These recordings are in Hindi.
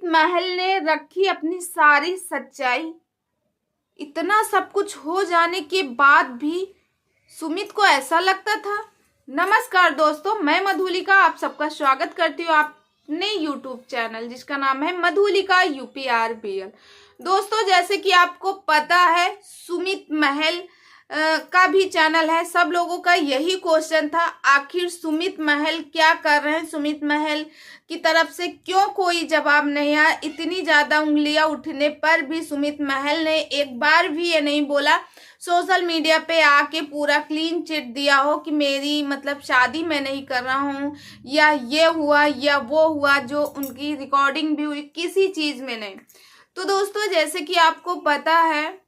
महल ने रखी अपनी सारी सच्चाई। इतना सब कुछ हो जाने के बाद भी सुमित को ऐसा लगता था। नमस्कार दोस्तों, मैं मधुलिका आप सबका स्वागत करती हूँ अपने यूट्यूब चैनल जिसका नाम है मधुलिका UPRBL। दोस्तों, जैसे कि आपको पता है, सुमित महल का भी चैनल है। सब लोगों का यही क्वेश्चन था, आखिर सुमित महल क्या कर रहे हैं, सुमित महल की तरफ से क्यों कोई जवाब नहीं आया। इतनी ज्यादा उंगलियां उठने पर भी सुमित महल ने एक बार भी ये नहीं बोला, सोशल मीडिया पे आके पूरा क्लीन चिट दिया हो कि मेरी मतलब शादी मैं नहीं कर रहा हूँ, या ये हुआ या वो हुआ, जो उनकी रिकॉर्डिंग भी हुई, किसी चीज में नहीं। तो दोस्तों, जैसे कि आपको पता है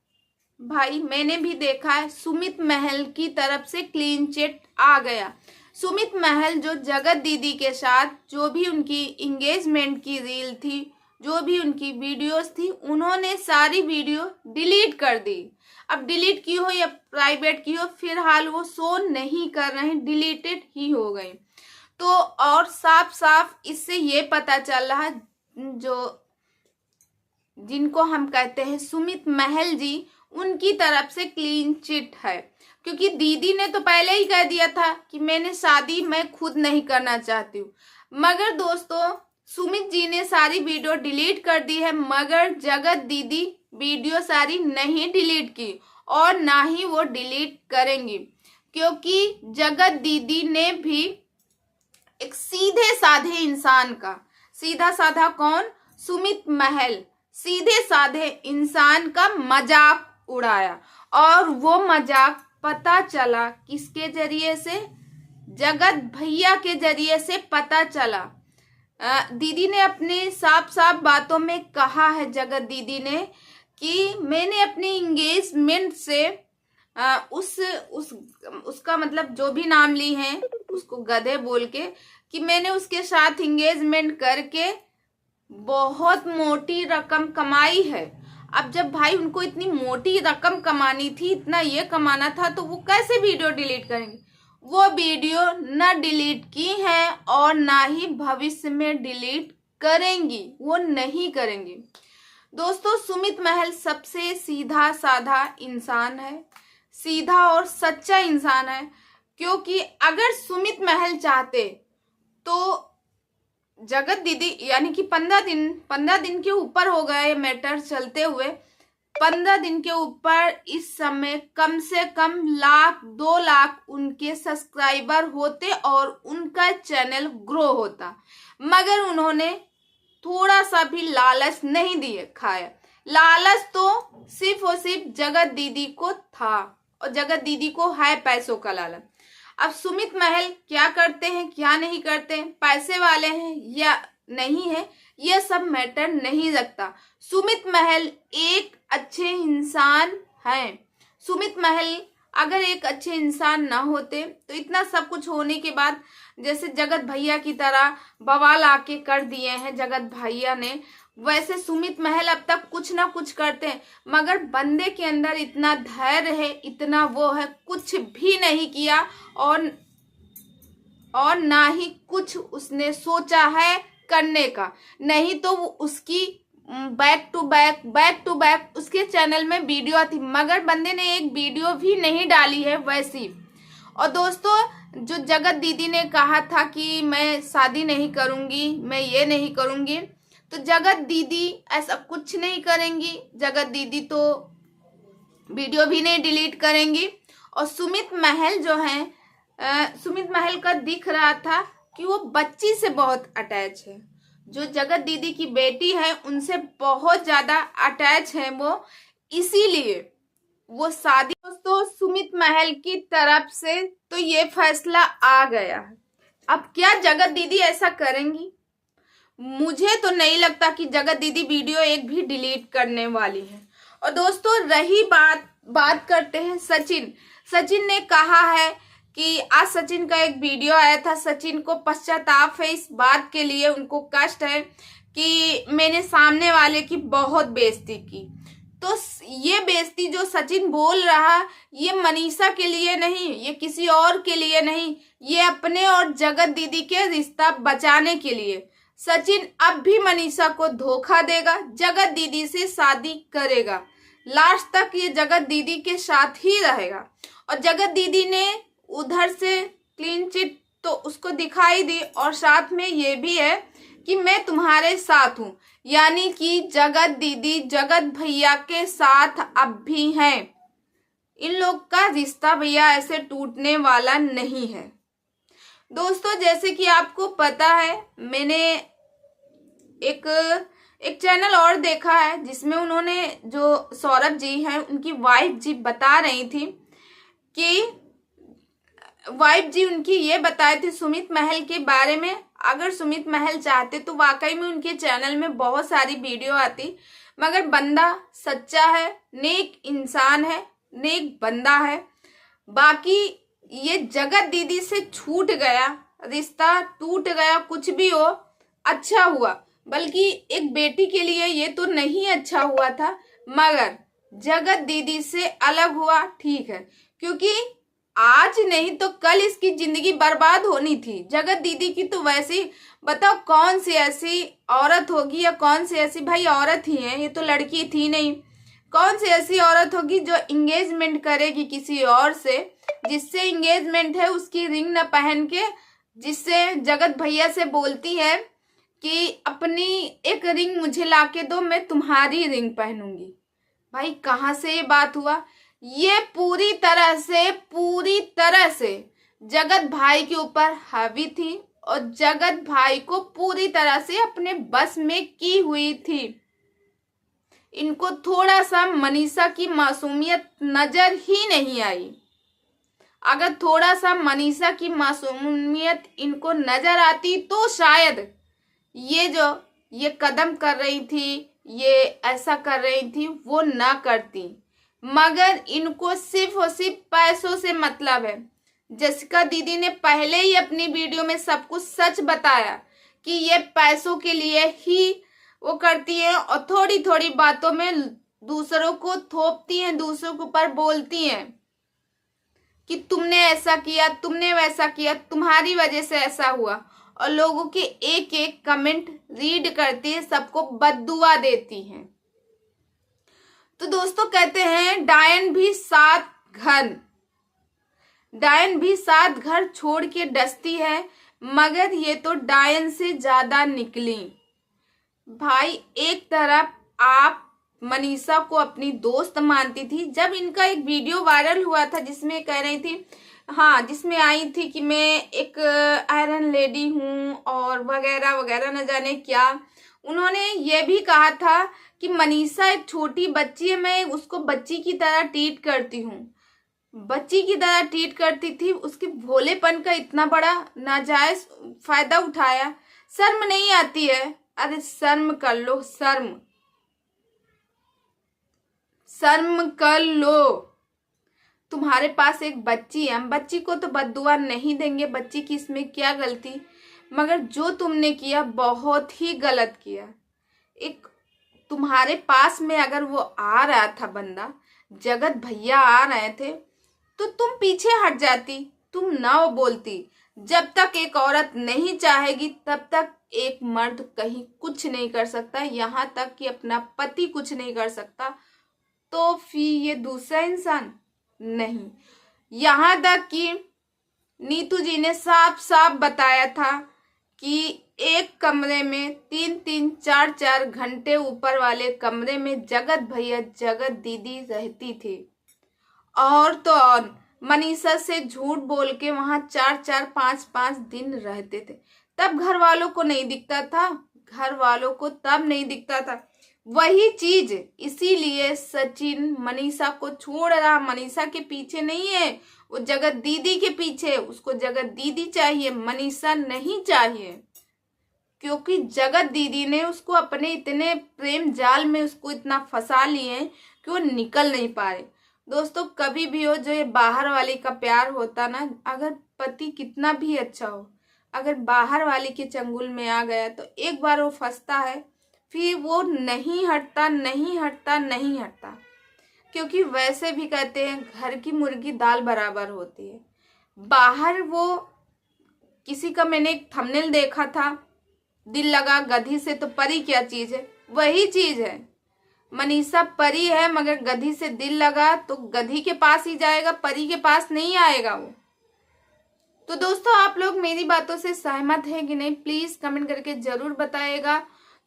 भाई, मैंने भी देखा है, सुमित महल की तरफ से क्लीन चिट आ गया। सुमित महल जो जगत दीदी के साथ जो भी उनकी एंगेजमेंट की रील थी, जो भी उनकी वीडियोस थी, उन्होंने सारी वीडियो डिलीट कर दी। अब डिलीट की हो या प्राइवेट की हो, फिलहाल वो शो नहीं कर रहे हैं, डिलीटेड ही हो गई। तो और साफ साफ इससे ये पता चल रहा है, जो जिनको हम कहते हैं सुमित महल जी, उनकी तरफ से क्लीन चिट है। क्योंकि दीदी ने तो पहले ही कह दिया था कि मैंने शादी मैं खुद नहीं करना चाहती हूँ। मगर दोस्तों, सुमित जी ने सारी वीडियो डिलीट कर दी है, मगर जगत दीदी वीडियो सारी नहीं डिलीट की और ना ही वो डिलीट करेंगी। क्योंकि जगत दीदी ने भी एक सीधे साधे इंसान का, सीधा साधा कौन, सुमित महल, सीधे साधे इंसान का मजाक उड़ाया। और वो मजाक पता चला किसके जरिए से, जगत भैया के जरिए से पता चला। दीदी ने अपने साफ साफ बातों में कहा है, जगत दीदी ने, कि मैंने अपनी एंगेजमेंट से उसका मतलब जो भी नाम ली है उसको गधे बोल के, कि मैंने उसके साथ एंगेजमेंट करके बहुत मोटी रकम कमाई है। अब जब भाई उनको इतनी मोटी रकम कमानी थी, इतना ये कमाना था, तो वो कैसे वीडियो डिलीट करेंगे। वो वीडियो न डिलीट की है और ना ही भविष्य में डिलीट करेंगी, वो नहीं करेंगी। दोस्तों, सुमित महल सबसे सीधा साधा इंसान है, सीधा और सच्चा इंसान है। क्योंकि अगर सुमित महल चाहते तो जगत दीदी, यानी कि 15 दिन के ऊपर हो गए मैटर चलते हुए, 15 दिन के ऊपर इस समय कम से कम 1-2 लाख उनके सब्सक्राइबर होते और उनका चैनल ग्रो होता। मगर उन्होंने थोड़ा सा भी लालच नहीं दिए खाया। लालच तो सिर्फ और सिर्फ जगत दीदी को था, और जगत दीदी को है पैसों का लालच। अब सुमित महल क्या करते हैं क्या नहीं करते हैं, पैसे वाले हैं या नहीं है, यह सब मैटर नहीं रखता। सुमित महल एक अच्छे इंसान हैं। सुमित महल अगर एक अच्छे इंसान ना होते तो इतना सब कुछ होने के बाद, जैसे जगत भैया की तरह बवाल आके कर दिए हैं जगत भैया ने, वैसे सुमित महल अब तक कुछ ना कुछ करते हैं। मगर बंदे के अंदर इतना धैर्य है, इतना वो है, कुछ भी नहीं किया और ना ही कुछ उसने सोचा है करने का। नहीं तो वो उसकी बैक टू बैक उसके चैनल में वीडियो थी, मगर बंदे ने एक वीडियो भी नहीं डाली है वैसी। और दोस्तों, जो जगत दीदी ने कहा था कि मैं शादी नहीं करूंगी, मैं ये नहीं करूंगी, तो जगत दीदी ऐसा कुछ नहीं करेंगी। जगत दीदी तो वीडियो भी नहीं डिलीट करेंगी। और सुमित महल जो है, सुमित महल का दिख रहा था कि वो बच्ची से बहुत अटैच है। जो जगत दीदी की बेटी है उनसे बहुत ज्यादा अटैच है वो, इसीलिए वो शादी। दोस्तों, सुमित महल की तरफ से तो ये फैसला आ गया है। अब क्या जगत दीदी ऐसा करेंगी? मुझे तो नहीं लगता कि जगत दीदी वीडियो एक भी डिलीट करने वाली है। और दोस्तों, रही बात करते हैं सचिन ने कहा है कि आज सचिन का एक वीडियो आया था। सचिन को पश्चाताप है इस बात के लिए, उनको कष्ट है कि मैंने सामने वाले की बहुत बेइज्जती की। तो ये बेइज्जती जो सचिन बोल रहा, ये मनीषा के लिए नहीं, ये किसी और के लिए नहीं, ये अपने और जगत दीदी के रिश्ता बचाने के लिए। सचिन अब भी मनीषा को धोखा देगा, जगत दीदी से शादी करेगा, लास्ट तक ये जगत दीदी के साथ ही रहेगा। और जगत दीदी ने उधर से क्लीन चिट तो उसको दिखाई दी और साथ में ये भी है कि मैं तुम्हारे साथ हूं, यानी कि जगत दीदी जगत भैया के साथ अब भी हैं। इन लोग का रिश्ता भैया ऐसे टूटने वाला नहीं है। दोस्तों जैसे कि आपको पता है, मैंने एक चैनल और देखा है जिसमें उन्होंने, जो सौरभ जी हैं उनकी वाइफ जी बता रही थी कि वाइफ जी उनकी ये बताए थे सुमित महल के बारे में। अगर सुमित महल चाहते तो वाकई में उनके चैनल में बहुत सारी वीडियो आती, मगर बंदा सच्चा है, नेक इंसान है, नेक बंदा है। बाकी ये जगत दीदी से छूट गया, रिश्ता टूट गया, कुछ भी हो अच्छा हुआ, बल्कि एक बेटी के लिए ये तो नहीं अच्छा हुआ था, मगर जगत दीदी से अलग हुआ ठीक है, क्योंकि आज नहीं तो कल इसकी जिंदगी बर्बाद होनी थी। जगत दीदी की तो वैसी, बताओ कौन सी ऐसी औरत होगी, या कौन सी ऐसी, भाई औरत ही है, ये तो लड़की थी नहीं, कौन सी ऐसी औरत होगी जो इंगेजमेंट करेगी किसी और से, जिससे इंगेजमेंट है उसकी रिंग न पहन के, जिससे जगत भैया से बोलती है कि अपनी एक रिंग मुझे लाके दो, मैं तुम्हारी रिंग पहनूंगी। भाई कहाँ से ये बात हुआ? ये पूरी तरह से जगत भाई के ऊपर हावी थी और जगत भाई को पूरी तरह से अपने बस में की हुई थी। इनको थोड़ा सा मनीषा की मासूमियत नजर ही नहीं आई। अगर थोड़ा सा मनीषा की मासूमियत इनको नजर आती तो शायद ये कदम कर रही थी, ये ऐसा कर रही थी, वो ना करती। मगर इनको सिर्फ और सिर्फ पैसों से मतलब है। जसिका दीदी ने पहले ही अपनी वीडियो में सब कुछ सच बताया कि ये पैसों के लिए ही वो करती हैं और थोड़ी थोड़ी बातों में दूसरों को थोपती हैं, दूसरों के ऊपर बोलती हैं कि तुमने ऐसा किया, तुमने वैसा किया, तुम्हारी वजह से ऐसा हुआ, और लोगों के एक एक कमेंट रीड करती है, सबको बद्दुआ देती हैं। तो दोस्तों कहते हैं डायन भी सात घर छोड़ के डसती है, मगर ये तो डायन से ज्यादा निकली। भाई एक तरफ आप मनीषा को अपनी दोस्त मानती थी, जब इनका एक वीडियो वायरल हुआ था जिसमें कह रही थी, हाँ जिसमें आई थी कि मैं एक आयरन लेडी हूँ और वगैरह वगैरह न जाने क्या। उन्होंने ये भी कहा था कि मनीषा एक छोटी बच्ची है, मैं उसको बच्ची की तरह ट्रीट करती हूँ, बच्ची की तरह ट्रीट करती थी। उसके भोलेपन का इतना बड़ा नाजायज फायदा उठाया, शर्म नहीं आती है? अरे शर्म कर लो, शर्म कर लो। तुम्हारे पास एक बच्ची है, हम बच्ची को तो बद्दुआ नहीं देंगे, बच्ची की इसमें क्या गलती, मगर जो तुमने किया बहुत ही गलत किया। एक तुम्हारे पास में अगर वो आ रहा था बंदा, जगत भैया आ रहे थे, तो तुम पीछे हट जाती, तुम ना वो बोलती। जब तक एक औरत नहीं चाहेगी तब तक एक मर्द कहीं कुछ नहीं कर सकता, यहाँ तक कि अपना पति कुछ नहीं कर सकता, तो फिर ये दूसरा इंसान नहीं। यहाँ तक कि नीतू जी ने साफ साफ बताया था कि एक कमरे में 3-3, 4-4 घंटे ऊपर वाले कमरे में जगत भैया जगत दीदी रहती थी, और तो और मनीषा से झूठ बोल के वहां 4-4, 5-5 दिन रहते थे। तब घर वालों को नहीं दिखता था, घर वालों को तब नहीं दिखता था। वही चीज इसीलिए सचिन मनीषा को छोड़ रहा, मनीषा के पीछे नहीं है, वो जगत दीदी के पीछे। उसको जगत दीदी चाहिए, मनीषा नहीं चाहिए, क्योंकि जगत दीदी ने उसको अपने इतने प्रेम जाल में उसको इतना फंसा लिए कि वो निकल नहीं पाए। दोस्तों कभी भी हो, जो ये बाहर वाली का प्यार होता ना, अगर पति कितना भी अच्छा हो, अगर बाहर वाली के चंगुल में आ गया तो एक बार वो फंसता है, फिर वो नहीं हटता, क्योंकि वैसे भी कहते हैं घर की मुर्गी दाल बराबर होती है। बाहर वो किसी का मैंने एक थंबनेल देखा था दिल लगा गधी से तो परी क्या चीज है, वही चीज है। मनीषा परी है मगर गधी से दिल लगा तो गधी के पास ही जाएगा, परी के पास नहीं आएगा वो। तो दोस्तों आप लोग मेरी बातों से सहमत है कि नहीं, प्लीज कमेंट करके जरूर बताइएगा।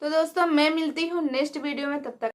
तो दोस्तों मैं मिलती हूँ नेक्स्ट वीडियो में, तब तक